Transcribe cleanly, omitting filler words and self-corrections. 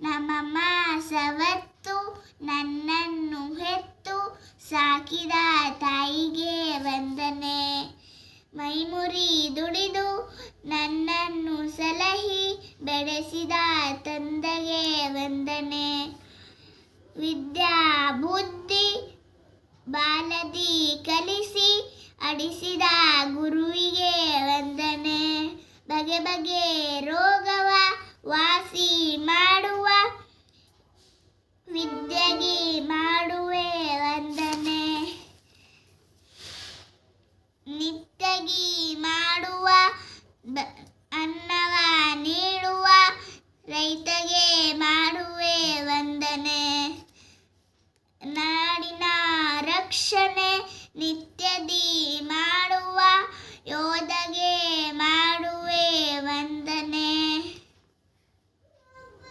ನಮ್ಮಮ್ಮ ಸವತ್ತು ನನ್ನನ್ನು ಹೆತ್ತು ಸಾಕಿದ ತಾಯಿಗೆ ವಂದನೆ. ಮೈಮುರಿ ದುಡಿದು ನನ್ನನ್ನು ಸಲಹಿ ಬೆಳೆಸಿದ ತಂದೆಗೆ ವಂದನೆ. ವಿದ್ಯಾ ಬುದ್ಧಿ ಬಾಲದಿ ಕಲಿಸಿ ಅಡಿಸಿದ ಗುರುವಿಗೆ ವಂದನೆ. ಬಗೆ ಬಗೆ ರೋಗವ ವಾಸಿ ಮಾಡುವ ವಿದ್ಯೆಗೆ ಮಾಡುವೆ ವಂದನೆ. ನಿತ್ಯಗಿ ಮಾಡುವ ಅನ್ನವ ನೀಡುವ ರೈತ